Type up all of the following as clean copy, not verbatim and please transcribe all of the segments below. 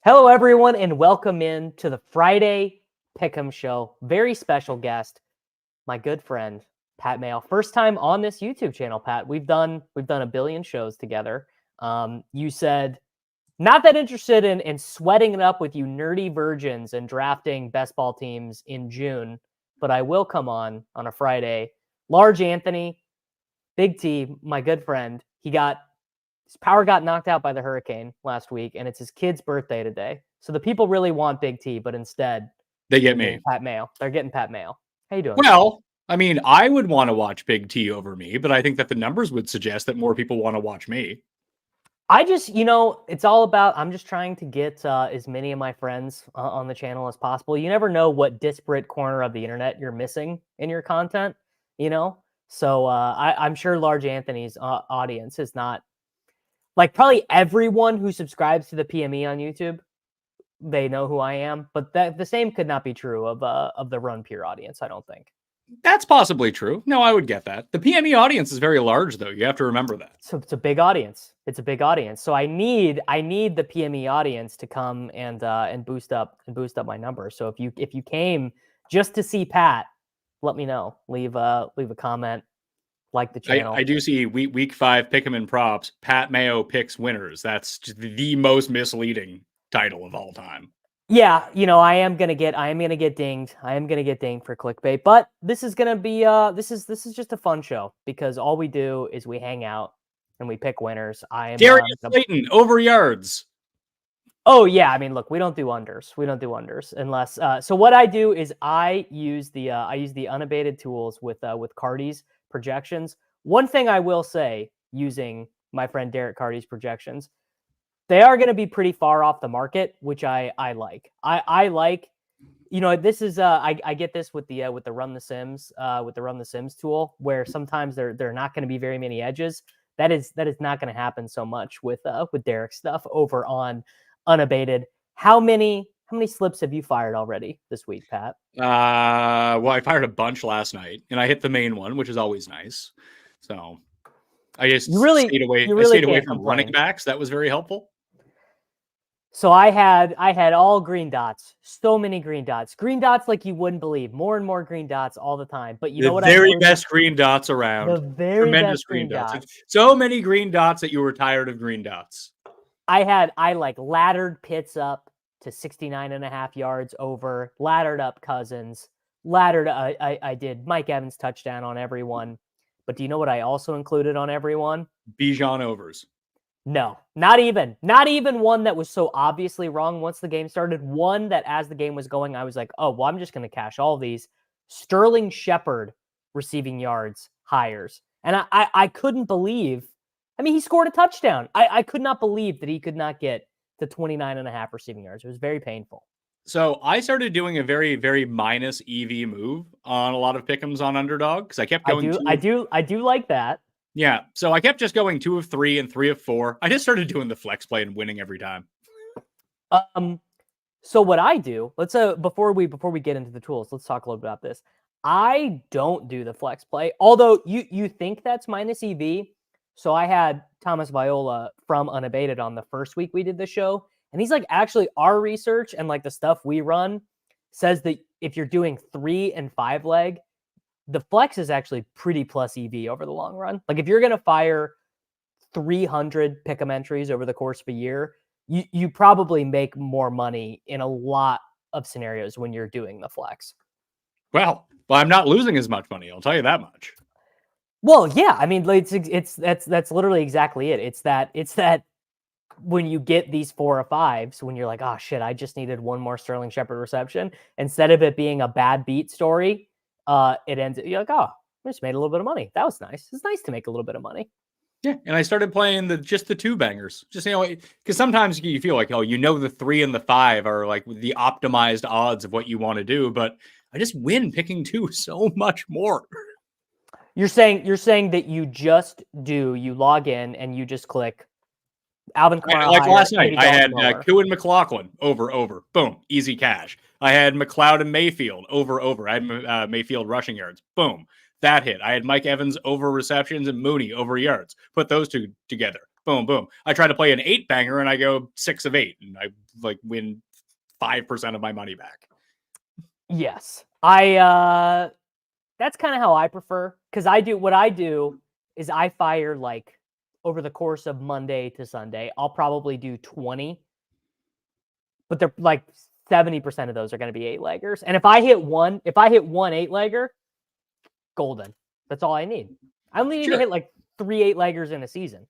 Hello, everyone, and welcome in to the Friday Pick Em show. Very special guest, my good friend, Pat Mayo. First time on this YouTube channel, Pat. We've done a billion shows together. You said not that interested in sweating it up with you nerdy virgins and drafting best ball teams in June, but I will come on a Friday. Large Anthony, Big T, my good friend, his power got knocked out by the hurricane last week, and it's his kid's birthday today. So the people really want Big T, but instead they get me. Pat Mayo. They're getting Pat Mayo. How you doing? Well, I mean, I would want to watch Big T over me, but I think that the numbers would suggest that more people want to watch me. I just, it's all about, I'm just trying to get as many of my friends on the channel as possible. You never know what disparate corner of the internet you're missing in your content, So I'm sure Large Anthony's audience is not, like, probably everyone who subscribes to the PME on YouTube, they know who I am, but the same could not be true of the Run Pure audience, I don't think. That's possibly true. No, I would get that. The PME audience is very large, though. You have to remember that. So it's a big audience. It's a big audience. So I need the PME audience to come and boost up my numbers. So if you came just to see Pat, let me know. Leave a comment. Like the channel. I do see week 5 pick 'em in props. Pat Mayo picks winners. That's just the most misleading title of all time. Yeah, I am gonna get dinged. I am gonna get dinged for clickbait, but this is gonna be this is just a fun show because all we do is we hang out and we pick winners. Darius Slayton over yards. Oh yeah, I mean, look, we don't do unders. We don't do unders unless. So what I do is I use the unabated tools with Carty's projections. One thing I will say, using my friend Derek Carty's projections, they are going to be pretty far off the market, which I like. I like, this is I get this with the Run the Sims tool, where sometimes there not going to be very many edges. That is not going to happen so much with Derek's stuff over on unabated. How many slips have you fired already this week, Pat? Well, I fired a bunch last night, and I hit the main one, which is always nice. So I just stayed away from running backs. That was very helpful. So I had all green dots, so many green dots like you wouldn't believe, more and more green dots all the time. But you know what? The very best green dots around. The very tremendous best green dots. So many green dots that you were tired of green dots. I like laddered Pitts up to 69.5 yards over, laddered up Cousins, I did Mike Evans touchdown on everyone. But do you know what I also included on everyone? Bijan overs. No, not even one that was so obviously wrong once the game started. One that as the game was going, I was like, oh, well, I'm just going to cash all these. Sterling Shepard receiving yards hires. And I couldn't believe, I mean, he scored a touchdown. I could not believe that he could not get to 29.5 receiving yards. It was very painful. So I started doing a very, very minus EV move on a lot of pick'ems on Underdog because I kept going. I do like that. Yeah, so I kept just going 2 of 3 and 3 of 4. I just started doing the flex play and winning every time. So what I do, let's before we get into the tools, let's talk a little bit about this. I don't do the flex play, although you think that's minus EV. So I had Thomas Viola from Unabated on the first week we did the show, and he's like, actually, our research and like the stuff we run says that if you're doing 3 and 5 leg, the flex is actually pretty plus EV over the long run. Like if you're going to fire 300 pick 'em entries over the course of a year, you probably make more money in a lot of scenarios when you're doing the flex. Well, I'm not losing as much money. I'll tell you that much. Well, yeah, I mean, that's literally exactly it. It's that when you get these 4 or 5s, when you're like, oh shit, I just needed one more Sterling Shepard reception, instead of it being a bad beat story, it ends. You're like, oh, I just made a little bit of money. That was nice. It's nice to make a little bit of money. Yeah, and I started playing the 2 bangers. Just because sometimes you feel like, oh, the 3 and the 5 are like the optimized odds of what you want to do, but I just win picking 2 so much more. You're saying that you log in and you just click Alvin Kamara. Like last night, I had Koo and McLaughlin over, boom, easy cash. I had McLeod and Mayfield over. I had Mayfield rushing yards, boom, that hit. I had Mike Evans over receptions and Mooney over yards. Put those 2 together, boom, boom. I try to play an 8-banger and I go 6 of 8 and I like win 5% of my money back. Yes. That's kind of how I prefer, because what I do is I fire like over the course of Monday to Sunday. I'll probably do 20, but they're like 70% of those are going to be 8-leggers. And if I hit one 8-legger, golden. That's all I need. I only need to hit like 3 8-leggers in a season.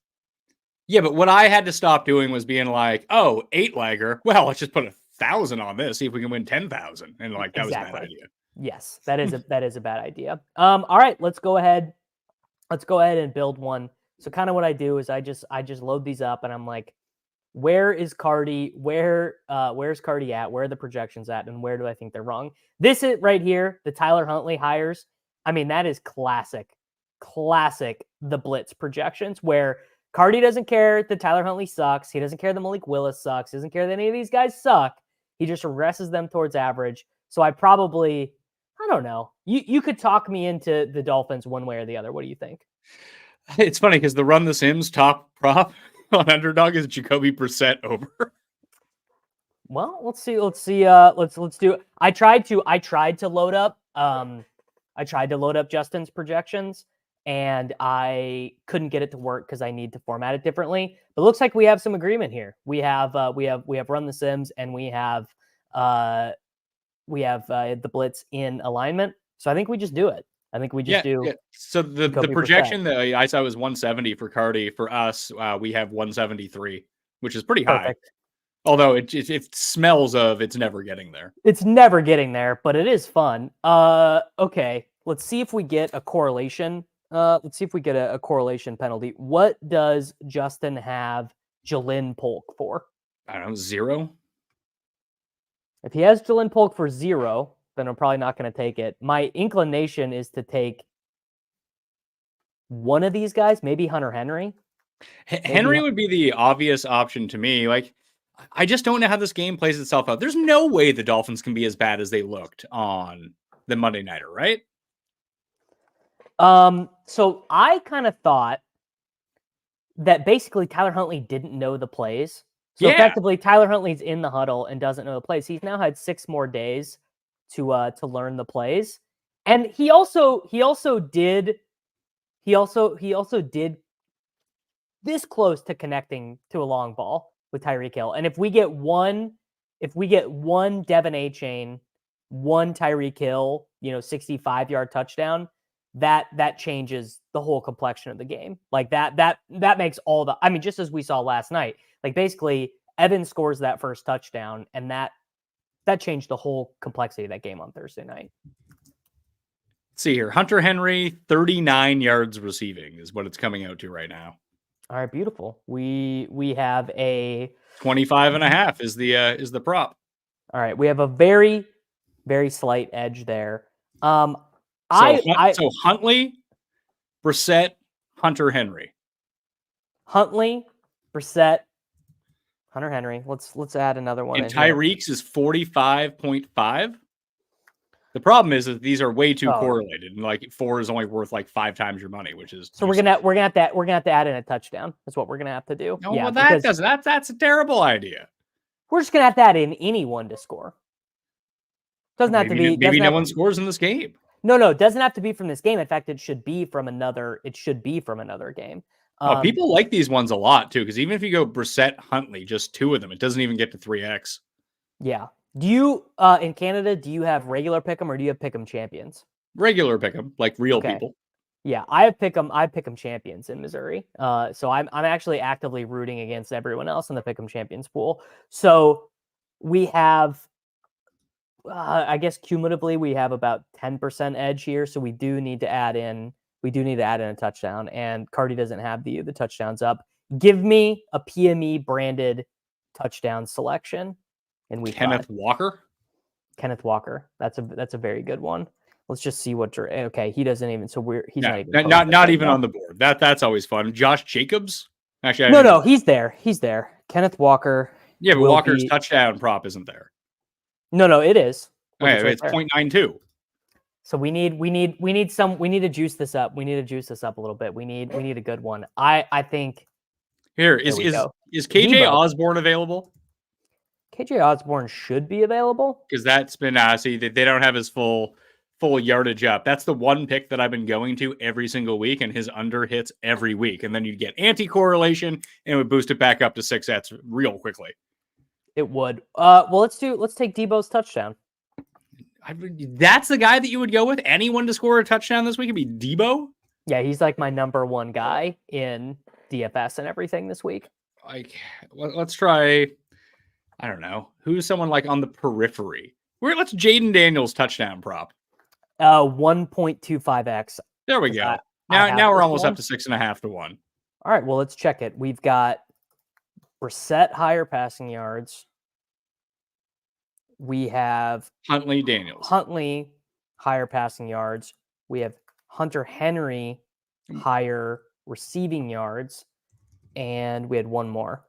Yeah, but what I had to stop doing was being like, oh, 8-legger. Well, let's just put 1,000 on this, see if we can win 10,000. And like that was a bad idea. Yes, that is a bad idea. All right, let's go ahead and build one. So kind of what I do is I just load these up and I'm like, where is Carty? Where's Carty at? Where are the projections at? And where do I think they're wrong? This is right here, the Tyler Huntley hires. I mean, that is classic, the blitz projections where Carty doesn't care that Tyler Huntley sucks. He doesn't care that Malik Willis sucks. He doesn't care that any of these guys suck. He just regresses them towards average. So I don't know. You could talk me into the Dolphins one way or the other. What do you think? It's funny because the Run the Sims top prop on Underdog is Jacoby Brissett over. Well, let's see. Let's do. I tried to load up. I tried to load up Justin's projections, and I couldn't get it to work because I need to format it differently. But it looks like we have some agreement here. We have Run the Sims, and we have the blitz in alignment. So I think we just do it. I think we just do. Yeah. So the projection that I saw was 170 for Carty. For us, we have 173, which is pretty high. Although it smells of it's never getting there. It's never getting there, but it is fun. Okay, let's see if we get a correlation. Let's see if we get a correlation penalty. What does Justin have Jalen Polk for? I don't know, 0. If he has Jalen Polk for 0, then I'm probably not going to take it. My inclination is to take one of these guys, maybe Hunter Henry. Henry would be the obvious option to me. Like, I just don't know how this game plays itself out. There's no way the Dolphins can be as bad as they looked on the Monday Nighter, right? So I kind of thought that basically Tyler Huntley didn't know the plays. So effectively, Tyler Huntley's in the huddle and doesn't know the plays. He's now had 6 more days to learn the plays, and he also did this close to connecting to a long ball with Tyreek Hill. And if we get one Devin A. Chain, one Tyreek Hill, 65-yard touchdown, that changes the whole complexion of the game. Like that makes all the. I mean, just as we saw last night. Like basically, Evan scores that first touchdown, and that changed the whole complexity of that game on Thursday night. Let's see here, Hunter Henry, 39 yards receiving is what it's coming out to right now. All right, beautiful. We have a 25.5 is the prop. All right, we have a very, very slight edge there. So Huntley, Brissett, Hunter Henry. Huntley, Brissett, Hunter Henry. Let's add another one. And Tyreek's is 45.5. The problem is that these are way too correlated, and like 4 is only worth like 5 times your money, which is so we're gonna have to add in a touchdown. That's what we're gonna have to do. No, well, that's a terrible idea. We're just gonna have to add in anyone to score. Doesn't have to be. Maybe no one scores in this game. No, it doesn't have to be from this game. In fact, it should be from another game. People like these ones a lot too, because even if you go Brissett, Huntley, just 2 of them, it doesn't even get to 3x. Yeah. Do you in Canada? Do you have regular pick 'em or do you have pick 'em champions? Regular pick 'em, like real people. Yeah, I have pick 'em champions in Missouri. So I'm actually actively rooting against everyone else in the pick 'em champions pool. So we have. I guess cumulatively we have about 10% edge here, so we do need to add in a touchdown, and Carty doesn't have the touchdowns up. Give me a PME branded touchdown selection, and Kenneth Walker. That's a very good one. Let's just see what he doesn't even. So he's not even on the board. That's always fun. Josh Jacobs. Actually, no, he's there. Kenneth Walker. Yeah, but Walker's touchdown prop isn't there. No, it is. Okay, it's 0.92. So we need to juice this up. We need to juice this up a little bit. We need a good one. I think Here There we go. is KJ Debo. Osborne available? KJ Osborne should be available. Because that's been see they don't have his full yardage up. That's the one pick that I've been going to every single week, and his under hits every week. And then you get anti-correlation, and it would boost it back up to 6x real quickly. It would. Well, let's take Debo's touchdown. That's the guy that you would go with? Anyone to score a touchdown this week would be Debo? Yeah, he's like my number one guy in DFS and everything this week. Like, let's try, I don't know, who's someone like on the periphery? Let's Jaden Daniels touchdown prop. 1.25x. There we go. Now we're almost up to 6.5 to 1. All right, well, let's check it. We've got Brissett higher passing yards. We have Huntley Daniels. Huntley higher passing yards. We have Hunter Henry higher receiving yards. And we had one more.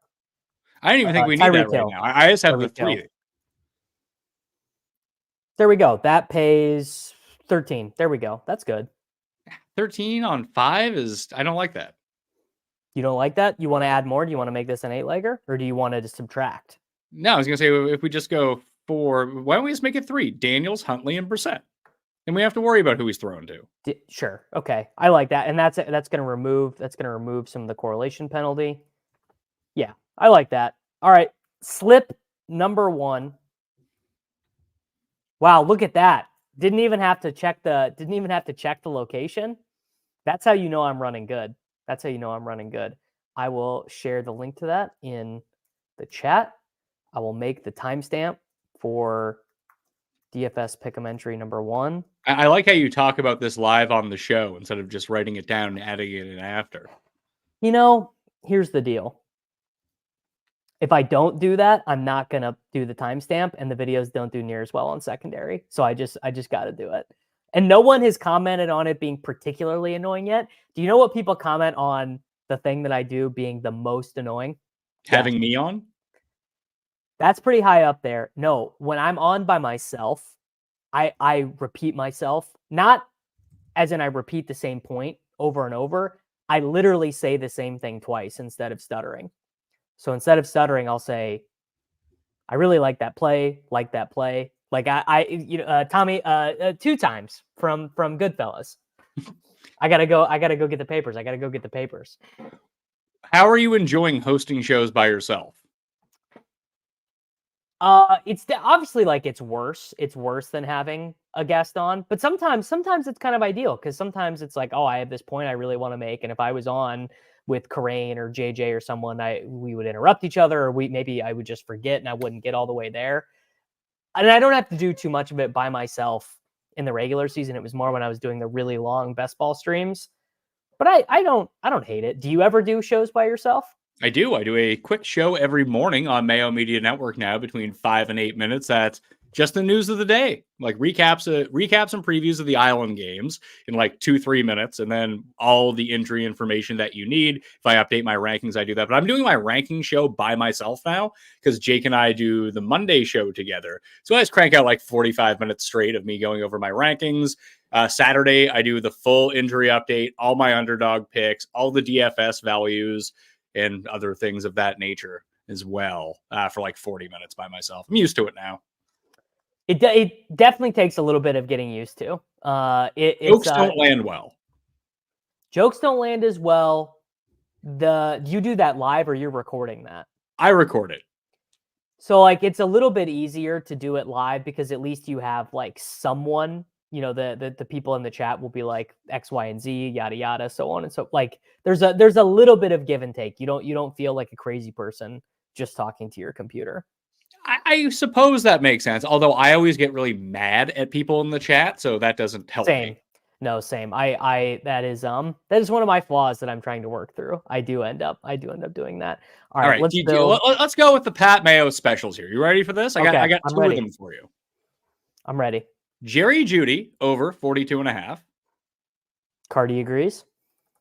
I don't even think we need that right now. I just have the 3. There we go. That pays 13. There we go. That's good. 13 on 5 is, I don't like that. You don't like that? You want to add more? Do you want to make this an 8-legger? Or do you want to just subtract? No, I was going to say, if we just go 4, why don't we just make it 3? Daniels, Huntley, and Brissett. And we have to worry about who he's thrown to. Sure. Okay. I like that. And that's going to remove some of the correlation penalty. Yeah, I like that. All right. Slip number 1. Wow, look at that. Didn't even have to check the location. That's how you know I'm running good. I will share the link to that in the chat. I will make the timestamp for DFS Pick Em Entry number 1. I like how you talk about this live on the show instead of just writing it down and adding it in after. Here's the deal. If I don't do that, I'm not going to do the timestamp, and the videos don't do near as well on secondary. So I just got to do it. And no one has commented on it being particularly annoying yet. Do you know what people comment on the thing that I do being the most annoying? Having me on? That's pretty high up there. No, when I'm on by myself, I repeat myself, not as in I repeat the same point over and over. I literally say the same thing twice instead of stuttering. So instead of stuttering, I'll say, I really like that play. Like Tommy, 2 times from Goodfellas. I gotta go get the papers. How are you enjoying hosting shows by yourself? It's obviously like it's worse. It's worse than having a guest on, but sometimes it's kind of ideal because sometimes it's like, oh, I have this point I really want to make, and if I was on with Karain or JJ or someone, we would interrupt each other, or maybe I would just forget and I wouldn't get all the way there. And I don't have to do too much of it by myself in the regular season. It was more when I was doing the really long best ball streams. But I don't hate it. Do you ever do shows by yourself? I do. I do a quick show every morning on Mayo Media Network now between 5 and 8 minutes. That's just the news of the day, like recaps and previews of the island games in like 2-3 minutes, and then all the injury information that you need. If I update my rankings, I do that. But I'm doing my ranking show by myself now because Jake and I do the Monday show together. So I just crank out like 45 minutes straight of me going over my rankings. Saturday, I do the full injury update, all my underdog picks, all the DFS values, and other things of that nature as well for like 40 minutes by myself. I'm used to it now. It definitely takes a little bit of getting used to. Jokes don't land well. Jokes don't land as well. Do you do that live or you're recording that? I record it. So like it's a little bit easier to do it live because at least you have like someone, the people in the chat will be like X, Y, and Z, yada yada, so on and so like there's a little bit of give and take. You don't feel like a crazy person just talking to your computer. I suppose that makes sense. Although I always get really mad at people in the chat, so that doesn't help me. No, same. That is one of my flaws that I'm trying to work through. I do end up doing that. All right, let's go with the Pat Mayo specials here. You ready for this? I got two of them for you. I'm ready. Jerry Jeudy over 42.5. Carty agrees.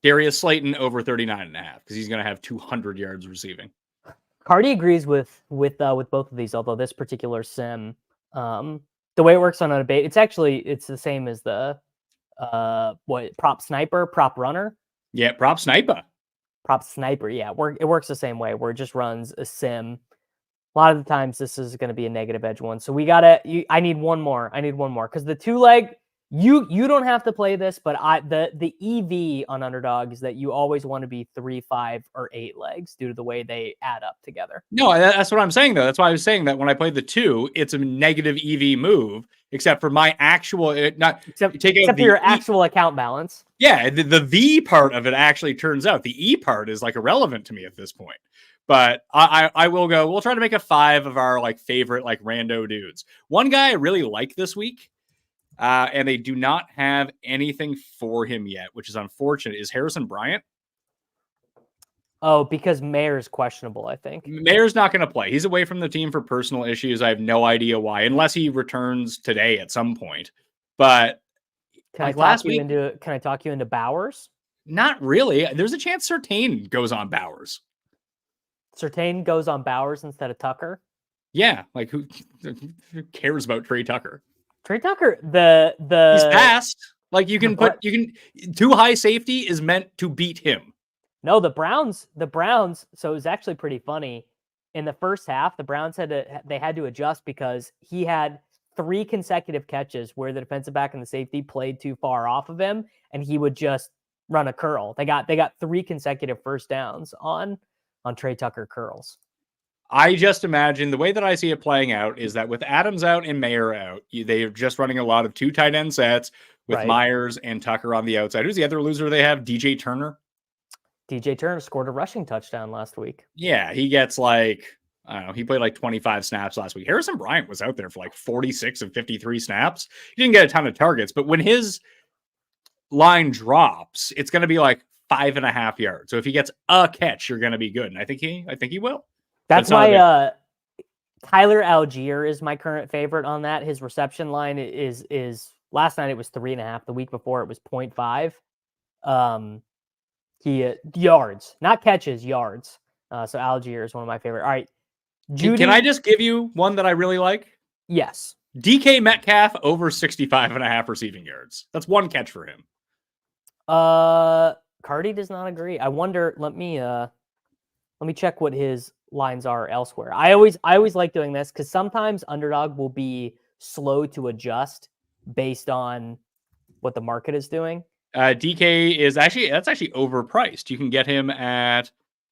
Darius Slayton over 39.5 because he's going to have 200 yards receiving. Carty agrees with both of these, although this particular sim, the way it works on unabated, it's the same as the prop sniper, prop runner. Yeah, prop sniper. Prop sniper, yeah, it works the same way, where it just runs a sim. A lot of the times this is going to be a negative edge one. So we I need one more. Because the 2-leg, you don't have to play this, but the EV on Underdog is that you always want to be 3, 5, or 8 legs due to the way they add up together. No, that's what I'm saying though. That's why I was saying that when I played the 2, it's a negative EV move, except for my actual except for your actual account balance. Yeah, the V part of it actually turns out the E part is like irrelevant to me at this point. But I will go. We'll try to make a 5 of our like favorite like rando dudes. One guy I really like this week, and they do not have anything for him yet, which is unfortunate, is Harrison Bryant. Oh, because Mayer's questionable, I think. Mayer's not going to play. He's away from the team for personal issues. I have no idea why, unless he returns today at some point. But can I talk you into Bowers? Not really. There's a chance Surtain goes on Bowers. Surtain goes on Bowers instead of Tucker? Yeah, like who cares about Trey Tucker? Trey Tucker, he's fast. Like you can too high safety is meant to beat him. No, the Browns. So it was actually pretty funny. In the first half, the Browns had to adjust because he had 3 consecutive catches where the defensive back and the safety played too far off of him, and he would just run a curl. They got 3 consecutive first downs on Trey Tucker curls. I just imagine the way that I see it playing out is that with Adams out and Mayer out, they're just running a lot of 2 tight end sets with Myers and Tucker on the outside. Who's the other loser they have? DJ Turner. DJ Turner scored a rushing touchdown last week. Yeah, he gets like, I don't know, he played like 25 snaps last week. Harrison Bryant was out there for like 46 of 53 snaps. He didn't get a ton of targets, but when his line drops, it's going to be like 5.5 yards. So if he gets a catch, you're going to be good. And I think he will. That's why Tyler Algier is my current favorite on that. His reception line is last night it was 3.5. The week before it was 0.5. He yards, not catches, yards. So Algier is one of my favorite. All right. Judy, can I just give you one that I really like? Yes. DK Metcalf over 65.5 receiving yards. That's one catch for him. Carty does not agree. I wonder, let me check what his lines are elsewhere. I always like doing this because sometimes Underdog will be slow to adjust based on what the market is doing. DK is that's actually overpriced. You can get him at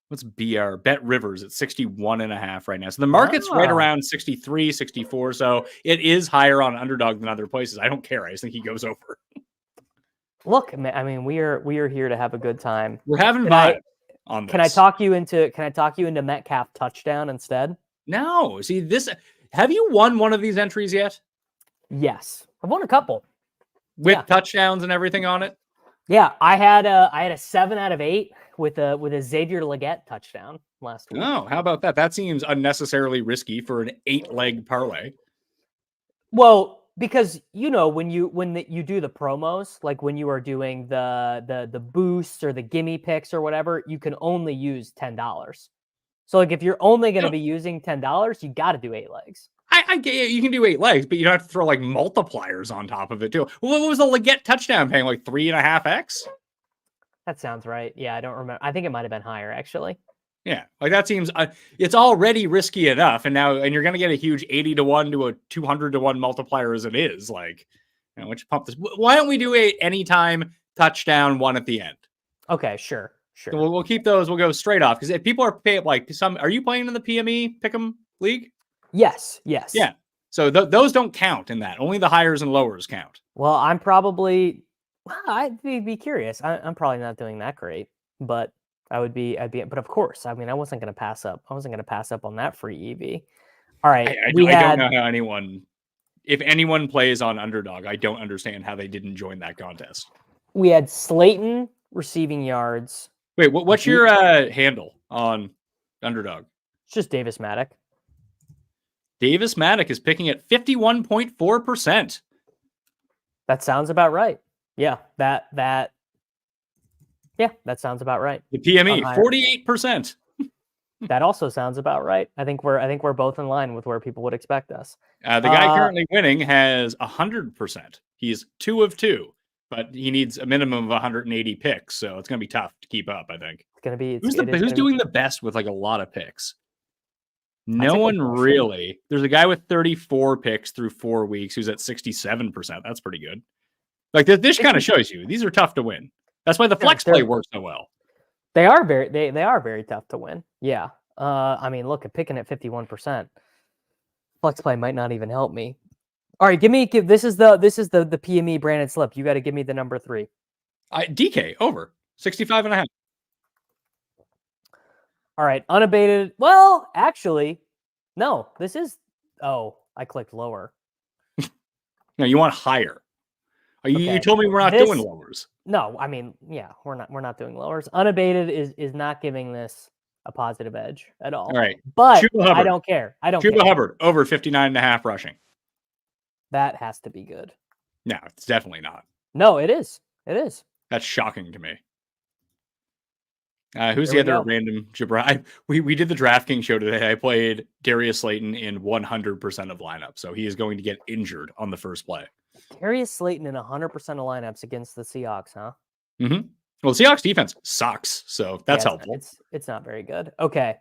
what's BR Bet Rivers at 61.5 right now. So the market's right around 63, 64. So it is higher on Underdog than other places. I don't care. I just think he goes over. Look, I mean, we are here to have a good time. We're having vibe on this. Can I talk you into Metcalf touchdown instead? No. See this. Have you won one of these entries yet? Yes, I've won a couple with touchdowns and everything on it. Yeah, I had a 7 out of 8 with a Xavier Legette touchdown last week. Oh, how about that? That seems unnecessarily risky for an 8-leg parlay. Well, because when you do the promos, like when you are doing the boosts or the gimme picks or whatever, you can only use $10. So like if you're only going to be using $10, you got to do 8 legs. I get it. You can do 8 legs, but you don't have to throw like multipliers on top of it too. What was the Legette touchdown paying? Like 3.5x? That sounds right. Yeah, I don't remember. I think it might have been higher actually. Yeah, like that seems it's already risky enough, and you're going to get a huge 80-1 to a 200-1 multiplier as it is. Like, why don't you pump this? Why don't we do a anytime touchdown one at the end? Okay, sure. So we'll keep those. We'll go straight off because if people are paying like some, are you playing in the PME Pick Em League? Yes. Yeah. So those don't count in that. Only the hires and lowers count. Well, I'm probably. I'd be curious. I'm probably not doing that great, but I'd be. But of course, I mean, I wasn't going to pass up. I wasn't going to pass up on that free EV. All right. I don't know how anyone. If anyone plays on Underdog, I don't understand how they didn't join that contest. We had Slayton receiving yards. Wait, what's your handle on Underdog? It's just Davis Mattek. Davis Mattek is picking at 51.4%. That sounds about right. Yeah, that sounds about right. The PME 48%. That also sounds about right. I think we're both in line with where people would expect us. The guy currently winning has 100%. He's 2 of 2, but he needs a minimum of 180 picks, so it's going to be tough to keep up, I think. gonna be. Who's doing the best with like a lot of picks? No one really. There's a guy with 34 picks through 4 weeks who's at 67%. That's pretty good. Like this kind of shows you these are tough to win. That's why the flex play works so well. They are very tough to win. Yeah. I mean, look at picking at 51%. Flex play might not even help me. All right, this is the PME branded slip. You got to give me the number 3. DK over 65.5. All right, unabated. Well, actually, no. This is. Oh, I clicked lower. No, you want higher. You told me we're not doing lowers. No, I mean, yeah, we're not doing lowers. Unabated is not giving this a positive edge at all. All right, but I don't care. Chuba Hubbard over 59.5 rushing. That has to be good. No, it's definitely not. No, it is. It is. That's shocking to me. Who's the other random jabra? We did the DraftKings show today. I played Darius Slayton in 100% of lineups, so he is going to get injured on the first play. Darius Slayton in 100% of lineups against the Seahawks, huh? Mm-hmm. Well, the Seahawks defense sucks, so that's helpful. It's not very good. Okay.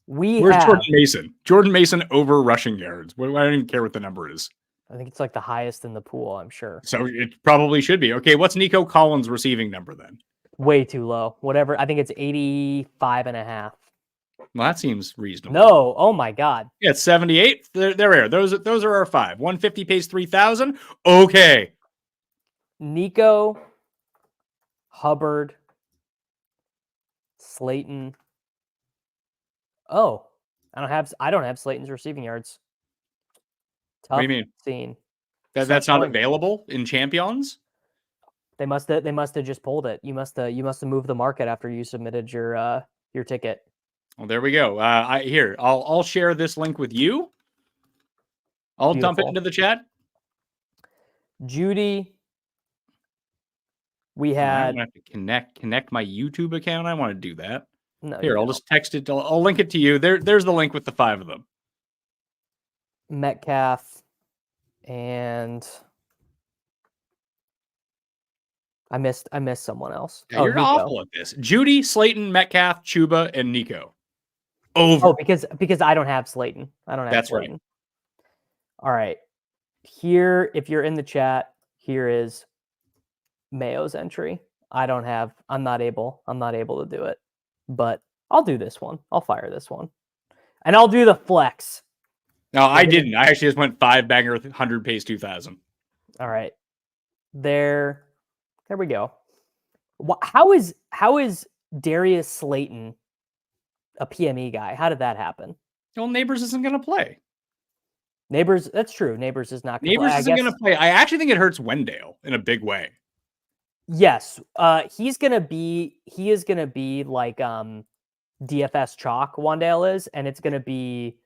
Where's Jordan Mason? Jordan Mason over rushing yards. I don't even care what the number is. I think it's like the highest in the pool, I'm sure. So it probably should be. Okay, what's Nico Collins' receiving number then? Way too low. Whatever. I think it's 85.5. Well, that seems reasonable. No. Oh my God. Yeah, it's 78. They're those are our 5. 150 pays 3,000. Okay. Nico, Hubbard, Slayton. Oh, I don't have Slayton's receiving yards. Tough. What do you mean? Scene. That's not available in Champions? They must have just pulled it. You must have moved the market after you submitted your ticket. Well, there we go. I'll share this link with you. I'll dump it into the chat. Judy, I have to connect my YouTube account. I want to do that. No, here, I'll just text it. I'll link it to you. There's the link with the 5 of them. Metcalf and I missed someone else. Yeah, you're awful at this. Judy, Slayton, Metcalf, Chuba, and Nico. Over. Oh, because I don't have Slayton. That's Slayton. Right. All right. Here, if you're in the chat, here is Mayo's entry. I'm not able to do it. But I'll do this one. I'll fire this one. And I'll do the flex. No, I didn't. I actually just went 5 banger 100 pays 2,000. All right. There we go. How is Darius Slayton a PME guy? How did that happen? Well, Neighbors isn't going to play. Neighbors, that's true. Neighbors is not going to play. Neighbors isn't going to play. I actually think it hurts Wendell in a big way. Yes. He is going to be like DFS chalk Wandale is, and it's going to be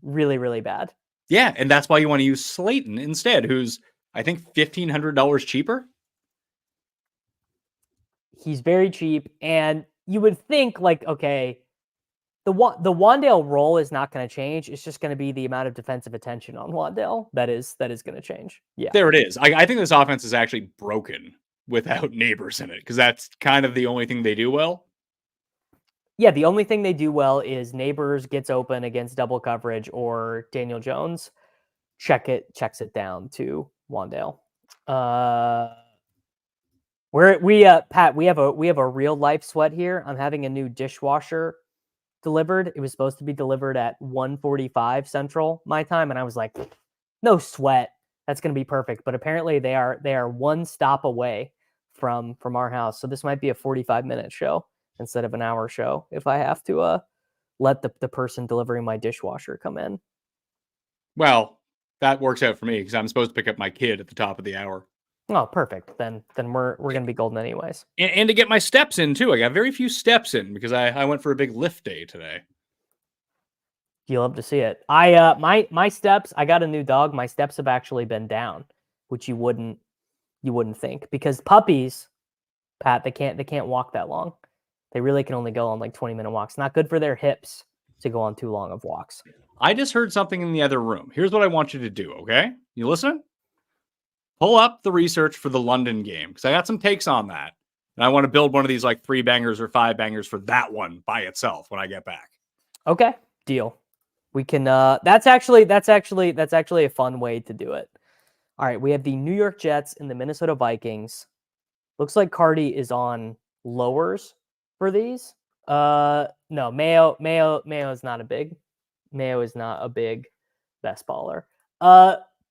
really, really bad. Yeah, and that's why you want to use Slayton instead, who's, I think, $1,500 cheaper. He's very cheap, and you would think, like, okay, the Wandale role is not going to change. It's just going to be the amount of defensive attention on Wandale that is going to change. Yeah, there it is. I think this offense is actually broken without Neighbors in it, because that's kind of the only thing they do well. Yeah, the only thing they do well is Neighbors gets open against double coverage, or Daniel Jones checks it down to Wandale. Pat, we have a real life sweat here. I'm having a new dishwasher delivered. It was supposed to be delivered at 1:45 Central my time, and I was like, no sweat. That's going to be perfect. But apparently they are one stop away from our house. So this might be a 45-minute show instead of an hour show if I have to let the person delivering my dishwasher come in. Well, that works out for me because I'm supposed to pick up my kid at the top of the hour. Oh, perfect. Then we're going to be golden anyways. And to get my steps in too. I got very few steps in because I went for a big lift day today. You love to see it. My steps, I got a new dog. My steps have actually been down, which you wouldn't think, because puppies, Pat, they can't walk that long. They really can only go on like 20-minute walks. Not good for their hips to go on too long of walks. I just heard something in the other room. Here's what I want you to do, okay? You listen? Pull up the research for the London game, because I got some takes on that. And I want to build one of these like 3 bangers or 5 bangers for that one by itself when I get back. Okay, deal. We can. That's actually a fun way to do it. All right, we have the New York Jets and the Minnesota Vikings. Looks like Carty is on lowers for these. No, Mayo is not a big. Mayo is not a big best baller.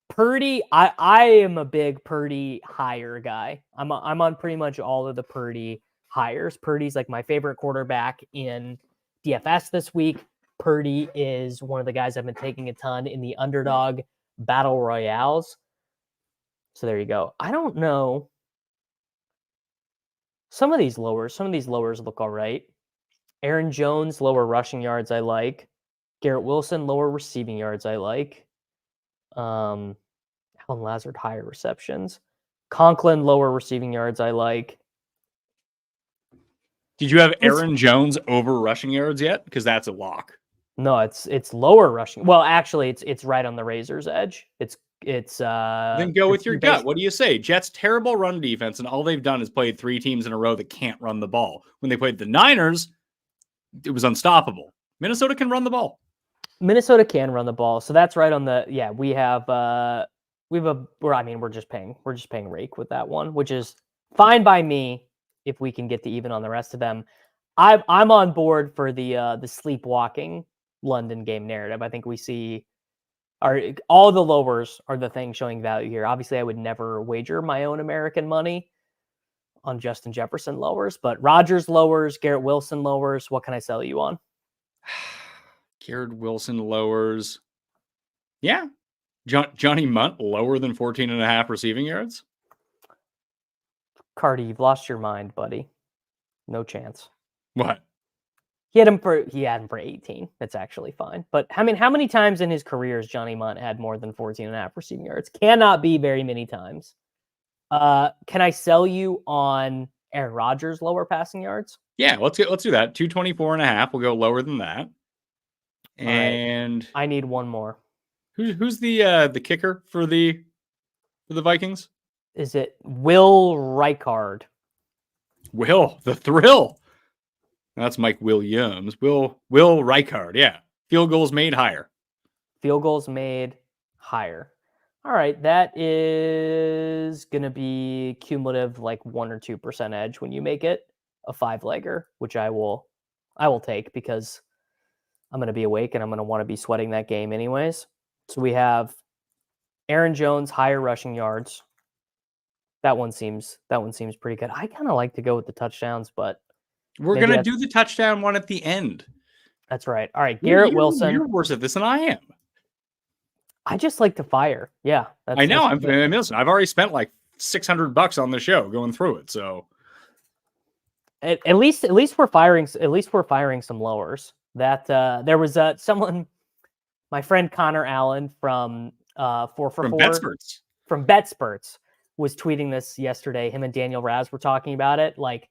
Purdy, I am a big Purdy higher guy. I'm on pretty much all of the Purdy hires. Purdy's like my favorite quarterback in DFS this week. Purdy is one of the guys I've been taking a ton in the underdog battle royales. So there you go. I don't know. Some of these lowers look all right. Aaron Jones, lower rushing yards, I like. Garrett Wilson, lower receiving yards, I like. Alan Lazard, higher receptions. Conklin, lower receiving yards, I like. Did you have Aaron Jones over rushing yards yet? Because that's a lock. No, it's lower rushing. Well, actually, it's right on the razor's edge. It's then go with your gut. What do you say? Jets terrible run defense, and all they've done is played 3 teams in a row that can't run the ball. When they played the Niners, it was unstoppable. Minnesota can run the ball. Minnesota can run the ball, so that's right on the. Yeah, we're just paying rake with that one, which is fine by me if we can get to even on the rest of them. I'm on board for the sleepwalking London game narrative. I think we see all the lowers are the thing showing value here. Obviously, I would never wager my own American money on Justin Jefferson lowers, but Rodgers lowers, Garrett Wilson lowers. What can I sell you on? Garrett Wilson lowers. Yeah. Johnny Munt lower than 14.5 receiving yards. Carty, you've lost your mind, buddy. No chance. What? He had him for 18. That's actually fine. But I mean, how many times in his career has Johnny Munt had more than 14.5 receiving yards? Cannot be very many times. Can I sell you on Aaron Rodgers lower passing yards? Yeah, let's do that. 224.5. We'll go lower than that. And I need one more. Who's the kicker for the Vikings? Is it Will Reichard? Will, the thrill. That's Mike Williams. Will Reichard, yeah. Field goals made higher. Field goals made higher. All right, that is going to be cumulative like 1 or 2% edge when you make it a 5-legger, which I will take because I'm going to be awake and I'm going to want to be sweating that game anyways. So we have Aaron Jones, higher rushing yards. That one seems pretty good. I kind of like to go with the touchdowns, but we're going to do the touchdown one at the end. That's right. All right, Garrett Wilson. You're worse at this than I am. I just like to fire. Yeah. I know. I've already spent like $600 on the show going through it. So at least we're firing some lowers. That there was someone, my friend Connor Allen from 4for4 from BetSperts was tweeting this yesterday. Him and Daniel Raz were talking about it. Like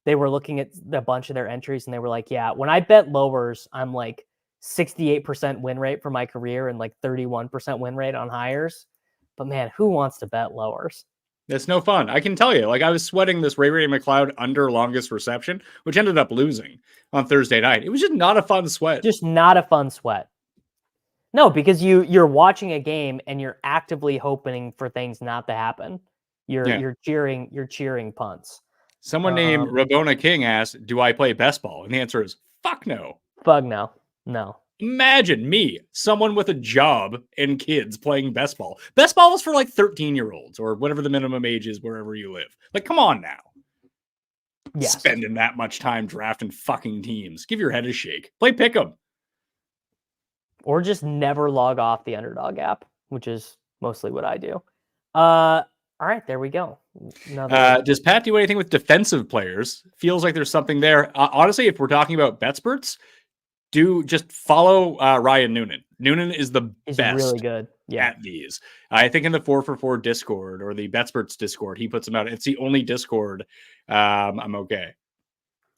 they were looking at a bunch of their entries and they were like, yeah, when I bet lowers, I'm like 68% win rate for my career and like 31% win rate on hires. But man, who wants to bet lowers? It's no fun. I can tell you, like I was sweating this Ray McLeod under longest reception, which ended up losing on Thursday night. It was just not a fun sweat. Just not a fun sweat. No, because you're watching a game and you're actively hoping for things not to happen. You're cheering punts. Someone named Rabona King asked, "Do I play best ball?" And the answer is fuck no. Fuck no. No. Imagine me, someone with a job and kids playing best ball. Best ball is for like 13-year-olds or whatever the minimum age is wherever you live. Like, come on now. Yes. Spending that much time drafting fucking teams. Give your head a shake. Play Pick Em. Or just never log off the Underdog app, which is mostly what I do. All right, there we go. Does Pat do anything with defensive players? Feels like there's something there. Honestly, if we're talking about BetSperts, just follow Ryan Noonan. Noonan is the best really good. Yeah. At these. I think in the 4for4 Discord or the BetSperts Discord, he puts them out. It's the only Discord. I'm okay.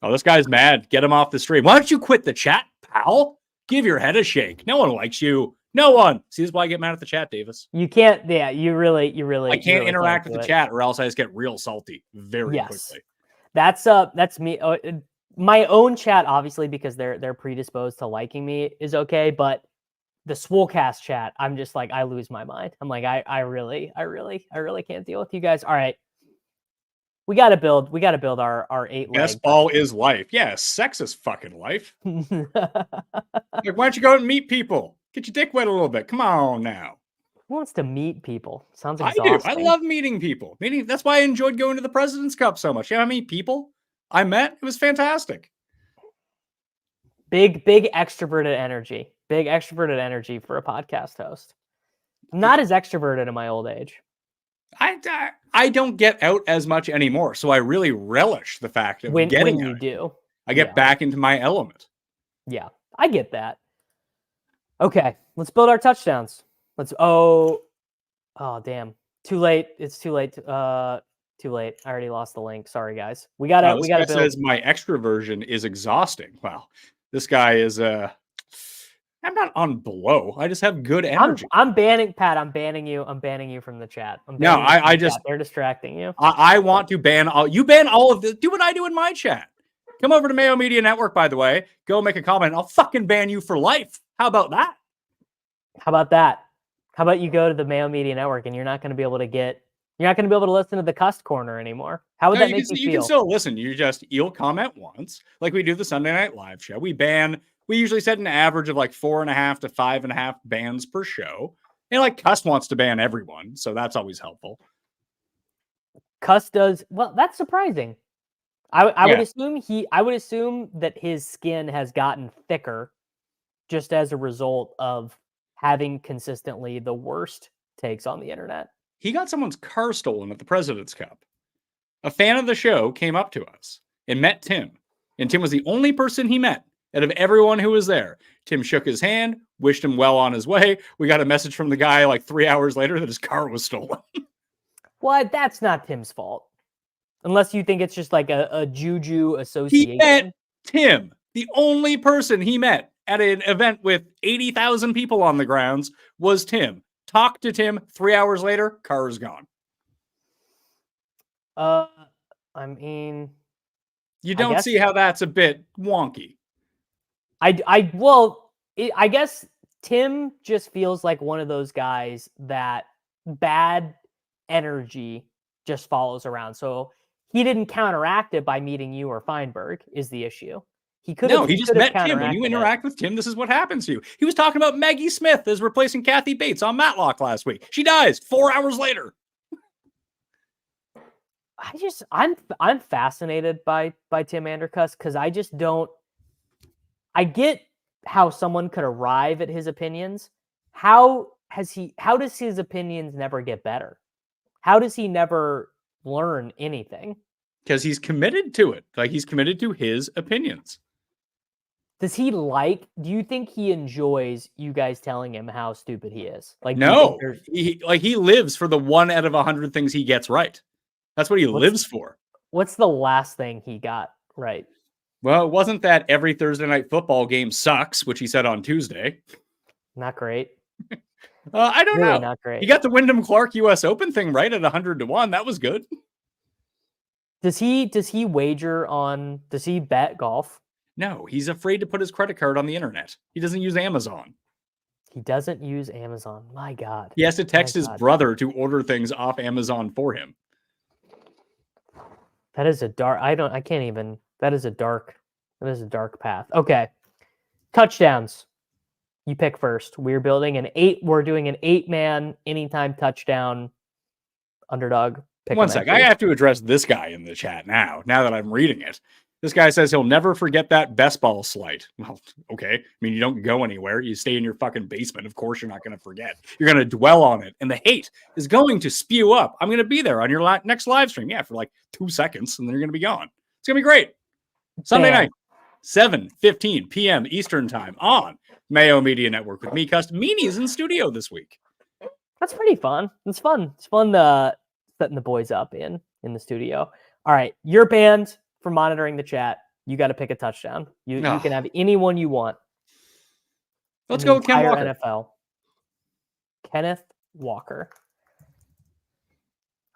Oh, this guy's mad. Get him off the stream. Why don't you quit the chat, pal? Give your head a shake. No one likes you. No one. See, this is why I get mad at the chat, Davis. You can't. Yeah, you really. I can't interact with the chat, or else I just get real salty very quickly. That's me. My own chat, obviously, because they're predisposed to liking me, is okay. But the swolecast chat, I'm just like, I lose my mind. I'm like, I really can't deal with you guys. All right, we got to build our 8 leg. Best ball is life. Yeah, sex is fucking life. Like, why don't you go and meet people? Get your dick wet a little bit. Come on now. Who wants to meet people? Sounds I exhausting. do. I love meeting people. That's why I enjoyed going to the President's Cup so much. You know how many people I met? It was fantastic. Big extroverted energy. Big extroverted energy for a podcast host. I'm not as extroverted in my old age. I don't get out as much anymore, so I really relish the fact of when getting you out. do. I get back into my element. Yeah, I get that. Okay, let's build our touchdowns. Oh damn. Too late. It's too late. Too late. I already lost the link. Sorry guys. We gotta build. Says my extra version is exhausting. Wow. This guy is I'm not on blow. I just have good energy. I'm banning Pat. I'm banning you. I'm banning you from the chat. I just they're distracting you. I want to ban all. You ban all of this. Do what I do in my chat. Come over to Mayo Media Network, by the way. Go make a comment. I'll fucking ban you for life. How about that? How about you go to the Mayo Media Network and you're not going to be able to listen to the Cust Corner anymore. How would that make you feel? You can still listen. You'll comment once, like we do the Sunday Night Live show. We usually set an average of like 4.5 to 5.5 bans per show. And like Cust wants to ban everyone, so that's always helpful. Cust does well. That's surprising. I would assume that his skin has gotten thicker, just as a result of having consistently the worst takes on the internet. He got someone's car stolen at the President's Cup. A fan of the show came up to us and met Tim, and Tim was the only person he met out of everyone who was there. Tim shook his hand, wished him well on his way. We got a message from the guy like 3 hours later that his car was stolen. Well, that's not Tim's fault. Unless you think it's just like a juju association. He met Tim, the only person he met at an event with 80,000 people on the grounds was Tim. Talked to Tim 3 hours later, car is gone. I mean, you don't see how that's a bit wonky. I guess Tim just feels like one of those guys that bad energy just follows around. So he didn't counteract it by meeting you or Feinberg is the issue. He just met Tim. When you interact with Tim, this is what happens to you. He was talking about Maggie Smith as replacing Kathy Bates on Matlock last week. She dies 4 hours later. I'm fascinated by Tim Andercuss because I just don't. I get how someone could arrive at his opinions. How does his opinions never get better? How does he never learn anything? Because he's committed to it. Like he's committed to his opinions. Do you think he enjoys you guys telling him how stupid he is? Like, no, he lives for the 1 out of 100 things he gets right. That's what he lives for. What's the last thing he got right? Well, it wasn't that every Thursday night football game sucks, which he said on Tuesday. Not great. I don't know. Not great. He got the Wyndham Clark U.S. Open thing right at 100-1. That was good. Does he wager on? Does he bet golf? No, he's afraid to put his credit card on the internet. He doesn't use Amazon. He doesn't use Amazon. My God. He has to text his brother to order things off Amazon for him. That is a dark. I can't even. That is a dark path. Okay. Touchdowns. You pick first. We're doing an 8-man anytime touchdown underdog. One sec. I have to address this guy in the chat now that I'm reading it. This guy says he'll never forget that best ball slight. Well, okay. I mean, you don't go anywhere. You stay in your fucking basement. Of course, you're not going to forget. You're going to dwell on it. And the hate is going to spew up. I'm going to be there on your next live stream. Yeah, for like 2 seconds. And then you're going to be gone. It's going to be great. Sunday night, 7:15 p.m. Eastern time on Mayo Media Network with me, Cust. Meanie's in studio this week. That's pretty fun. It's fun. It's fun setting the boys up in the studio. All right. You're banned for monitoring the chat. You got to pick a touchdown. You can have anyone you want. Let's go with Ken Walker. NFL. Kenneth Walker.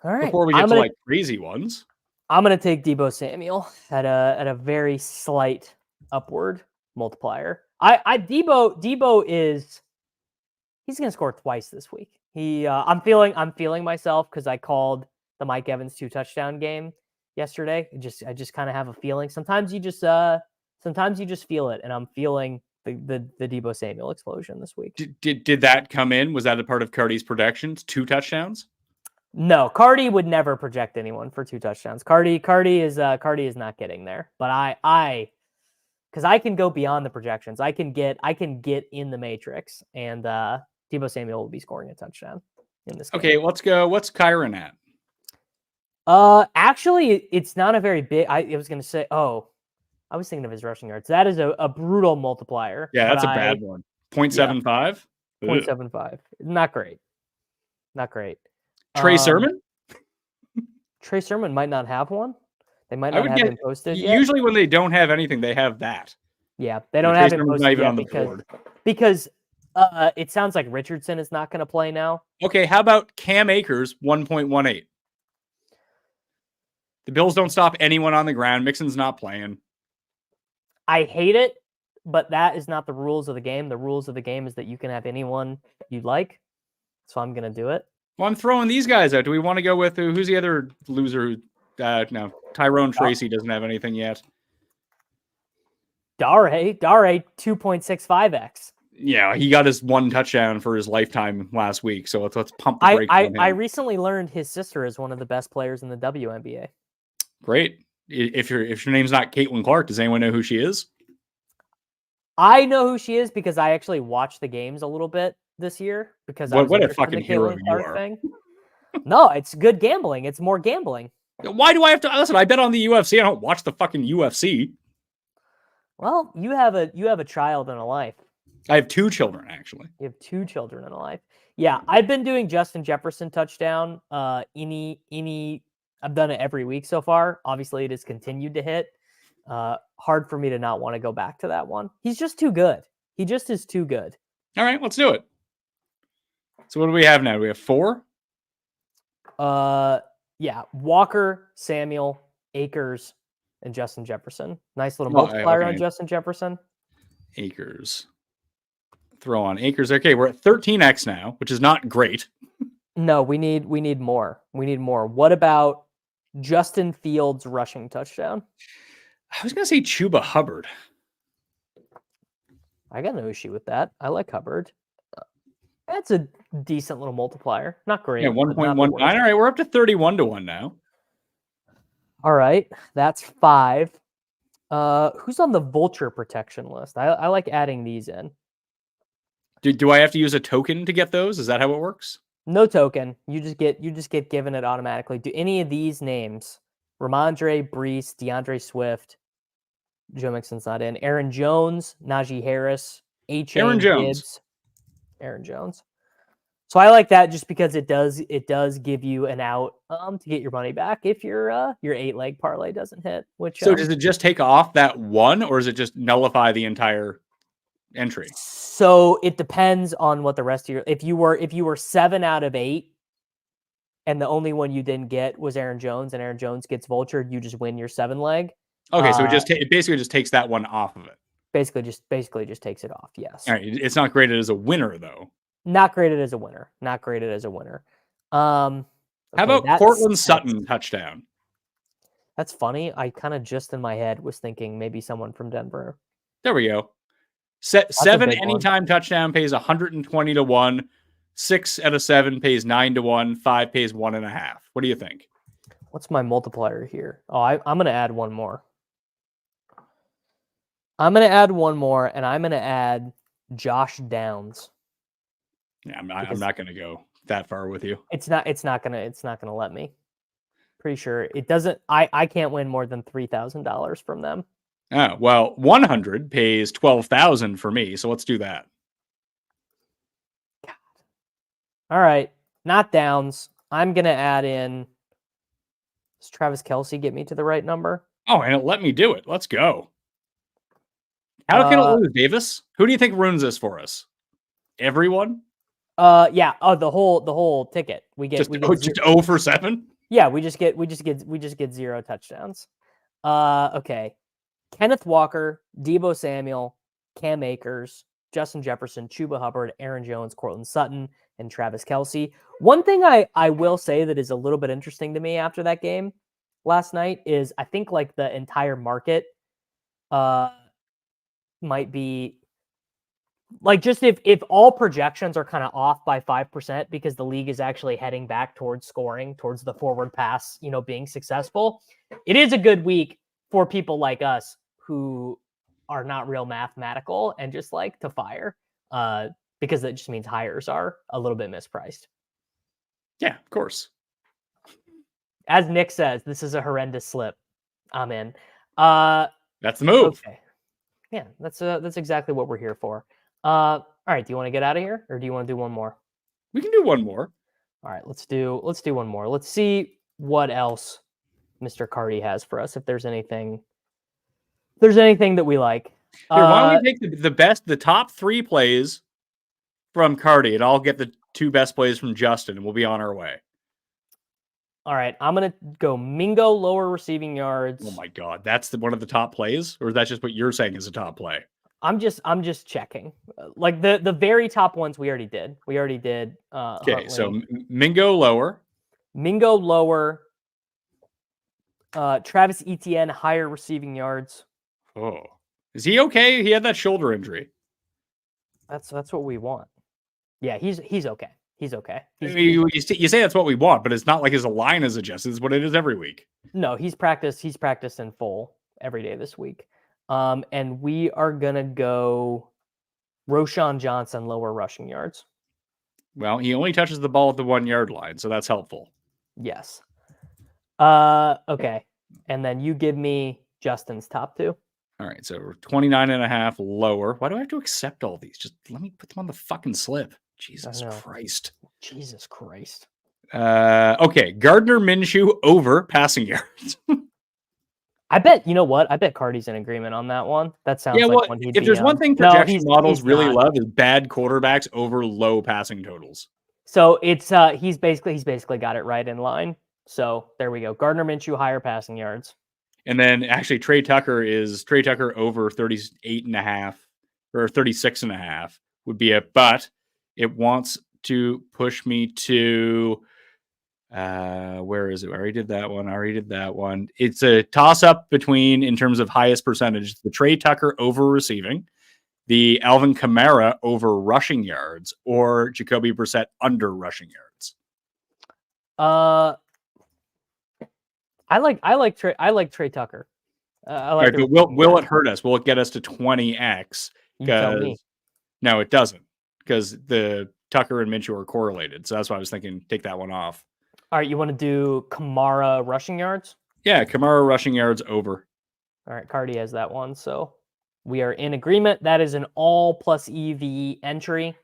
All right. Before we get to like crazy ones. I'm gonna take Deebo Samuel at a very slight upward multiplier. Deebo is he's gonna score twice this week. I'm feeling myself because I called the Mike Evans 2-touchdown game yesterday. I just kind of have a feeling. Sometimes you just feel it, and I'm feeling the Deebo Samuel explosion this week. Did that come in? Was that a part of Carty's predictions? 2 touchdowns? No, Carty would never project anyone for 2 touchdowns. Carty is not getting there. But because I can go beyond the projections. I can get in the matrix, and Deebo Samuel will be scoring a touchdown in this game. Okay, let's go. What's Kyron at? Actually, it's not a very big. I was going to say, I was thinking of his rushing yards. That is a brutal multiplier. Yeah, that's a bad one. 0.75? 0.75. Not great. Not great. Trey Sermon? Trey Sermon might not have one. They might not have him posted yet. Usually when they don't have anything, they have that. Yeah, they don't have him posted yet because it sounds like Richardson is not going to play now. Okay, how about Cam Akers, 1.18? The Bills don't stop anyone on the ground. Mixon's not playing. I hate it, but that is not the rules of the game. The rules of the game is that you can have anyone you like. So I'm going to do it. Well, I'm throwing these guys out. Do we want to go with who's the other loser? No, Tyrone Tracy doesn't have anything yet. Dare 2.65x. Yeah, he got his 1 touchdown for his lifetime last week. So let's pump the brakes on him. I recently learned his sister is one of the best players in the WNBA. Great. If your name's not Caitlin Clark, does anyone know who she is? I know who she is because I actually watched the games a little bit this year because what a fucking hero you are. Thing. No, it's good gambling. It's more gambling. Why do I have to listen? I bet on the UFC. I don't watch the fucking UFC. Well, you have a child and a life. I have 2 children, actually. You have 2 children and a life. Yeah, I've been doing Justin Jefferson touchdown. I've done it every week so far. Obviously, it has continued to hit. Hard for me to not want to go back to that one. He's just too good. He just is too good. All right, let's do it. So what do we have now? We have 4? Yeah. Walker, Samuel, Akers, and Justin Jefferson. Nice little multiplier on Justin Jefferson. Akers. Throw on Akers. Okay, we're at 13x now, which is not great. No, we need more. We need more. What about Justin Fields rushing touchdown? I was gonna say Chuba Hubbard. I got no issue with that. I like Hubbard. That's a decent little multiplier. Not great. Yeah, 1.19. All right, we're up to 31-1 now. All right, that's 5. Who's on the vulture protection list? I like adding these in. Do I have to use a token to get those? Is that how it works? No token. You just get given it automatically. Do any of these names? Ramondre, Brees, DeAndre Swift, Joe Mixon's not in. Aaron Jones, Najee Harris, Aaron Jones. Aaron Jones. So I like that just because it does give you an out to get your money back if your 8-leg parlay doesn't hit. So does it just take off that 1, or does it just nullify the entire entry? So it depends on what the rest of your if you were 7 out of 8 and the only one you didn't get was Aaron Jones and Aaron Jones gets vultured, you just win your 7-leg. Okay, so it basically just takes that one off of it. Basically just takes it off. Yes. All right, it's not graded as a winner though. Not graded as a winner. Not graded as a winner. How about Cortland Sutton touchdown? That's funny. I kind of just in my head was thinking maybe someone from Denver. There we go. 7 anytime touchdown pays 120-1. 6 out of 7 pays 9-1. 5 pays 1.5. What do you think? What's my multiplier here? Oh, I'm going to add one more. And I'm going to add Josh Downs. Yeah, I'm not going to go that far with you. It's not going to let me. Pretty sure it doesn't. I can't win more than $3,000 from them. Oh, well, 100 pays 12,000 for me. So let's do that. God. All right. Not Downs. I'm going to add in. Does Travis Kelce get me to the right number? Oh, and it let me do it. Let's go. How can it lose, Davis? Who do you think ruins this for us? Everyone? Yeah. Oh, the whole ticket. We get just 0 for 7. Yeah, we just get 0 touchdowns. Okay. Kenneth Walker, Deebo Samuel, Cam Akers, Justin Jefferson, Chuba Hubbard, Aaron Jones, Cortland Sutton, and Travis Kelce. One thing I will say that is a little bit interesting to me after that game last night is I think like the entire market might be like, just if all projections are kind of off by 5% because the league is actually heading back towards scoring, towards the forward pass, being successful, it is a good week for people like us who are not real mathematical and just like to fire, because that just means hires are a little bit mispriced. Yeah, of course. As Nick says, this is a horrendous slip. I'm in. That's the move. Okay. Yeah, that's exactly what we're here for. All right, do you want to get out of here, or do you want to do one more? We can do one more. All right, let's do one more. Let's see what else Mr. Carty has for us. If there's anything that we like. Here, why don't we take the top 3 plays from Carty, and I'll get the 2 best plays from Justin, and we'll be on our way. All right, I'm gonna go Mingo lower receiving yards. Oh my God, that's one of the top plays, or is that just what you're saying is a top play? I'm just checking. Like the very top ones we already did. Okay, Huntley. So Mingo lower. Travis Etienne higher receiving yards. Oh, is he okay? He had that shoulder injury. That's what we want. Yeah, he's okay. He's okay. You say that's what we want, but it's not like his line is adjusted. It's what it is every week. No, he's practiced in full every day this week. And we are gonna go Roschon Johnson lower rushing yards. Well, he only touches the ball at the 1 yard line, so that's helpful. Yes. Okay. And then you give me Justin's top 2. All right, so 29.5 lower. Why do I have to accept all these? Just let me put them on the fucking slip. Jesus Christ. Jesus Christ. Okay, Gardner Minshew over passing yards. I bet, you know what? I bet Carty's in agreement on that one. That sounds like one he'd if there's one thing projection models really not. love is bad quarterbacks over low passing totals. So it's he's basically got it right in line. So there we go. Gardner Minshew higher passing yards. And then actually Trey Tucker over 38.5 or 36.5 would be but it wants to push me to where is it? I already did that one. It's a toss up between, in terms of highest percentage, the Trey Tucker over receiving, the Alvin Kamara over rushing yards, or Jacoby Brissett under rushing yards. I like Trey Tucker. Right, but will it hurt us? Will it get us to 20x? You tell me. No, it doesn't, because the Tucker and Minshew are correlated. So that's why I was thinking take that one off. All right, you want to do Kamara rushing yards? Yeah, Kamara rushing yards over. All right, Carty has that one, so we are in agreement. That is an all plus EV entry.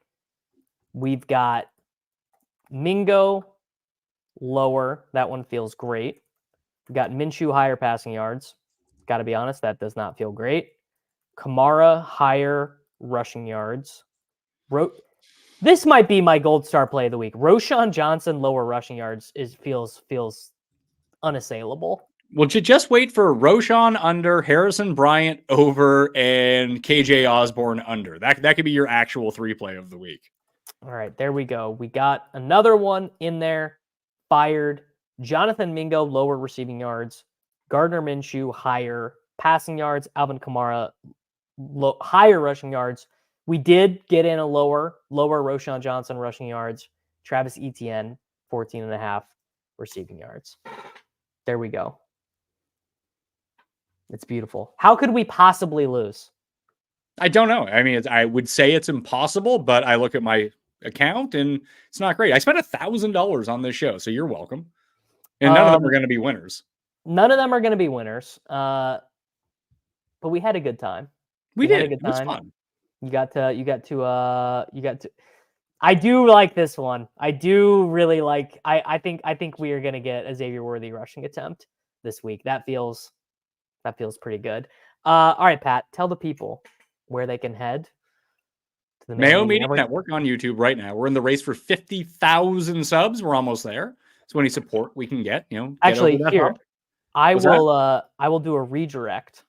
We've got Mingo lower. That one feels great. We've got Minshew higher passing yards. Got to be honest, that does not feel great. Kamara higher rushing yards. This might be my gold star play of the week. Roschon Johnson lower rushing yards feels unassailable. Well, just wait for Roschon under, Harrison Bryant over, and KJ Osborne under. That could be your actual 3 play of the week. All right, there we go. We got another one in there. Fired. Jonathan Mingo lower receiving yards. Gardner Minshew higher passing yards. Alvin Kamara higher rushing yards. We did get in a lower Roschon Johnson rushing yards. Travis Etienne, 14.5 receiving yards. There we go. It's beautiful. How could we possibly lose? I don't know. I mean, I would say it's impossible, but I look at my account and it's not great. I spent $1,000 on this show, so you're welcome. And none of them are going to be winners. None of them are going to be winners. But we had a good time. We did. Had a good time. It was fun. You got to. I do like this one. I do really like. I think we are going to get a Xavier Worthy rushing attempt this week. That feels pretty good. All right, Pat, tell the people where they can head to the Mayo Media Network on YouTube right now. We're in the race for 50,000 subs. We're almost there. So any support we can get, get Actually, over that here, hump. What's that? I will do a redirect.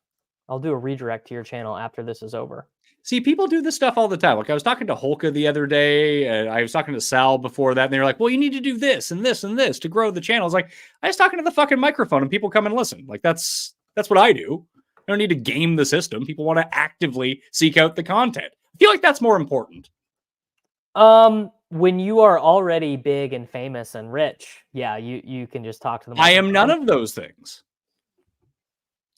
I'll do a redirect to your channel after this is over. See, people do this stuff all the time. Like I was talking to Holka the other day, and I was talking to Sal before that, and they were like, well, you need to do this and this and this to grow the channel. It's like, I was talking to the fucking microphone and people come and listen. Like that's what I do. I don't need to game the system. People want to actively seek out the content. I feel like that's more important. When you are already big and famous and rich, yeah, you can just talk to them. I am none of those things.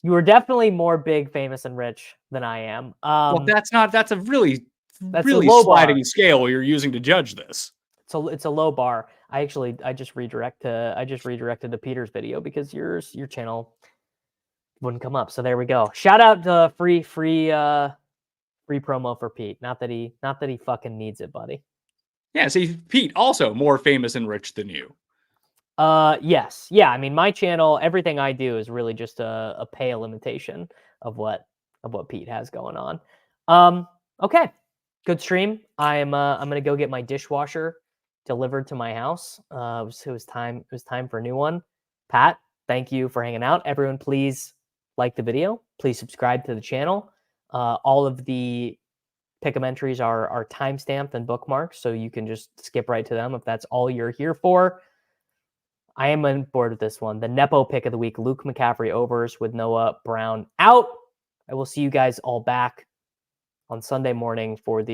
You are definitely more big, famous, and rich than I am. Well, that's a really a low sliding bar. Scale you're using to judge this. It's a low bar. I just redirected to Peter's video because your channel wouldn't come up. So there we go. Shout out to free promo for Pete. Not that he fucking needs it, buddy. Yeah, see, Pete also more famous and rich than you. Yes. Yeah, I mean my channel, everything I do is really just a pale imitation of what Pete has going on. Okay. Good stream. I'm gonna go get my dishwasher delivered to my house. It was time for a new one. Pat, thank you for hanging out. Everyone, please like the video. Please subscribe to the channel. All of the Pick Em entries are timestamped and bookmarked, so you can just skip right to them if that's all you're here for. I am on board with this one. The Nepo pick of the week, Luke McCaffrey overs with Noah Brown out. I will see you guys all back on Sunday morning for the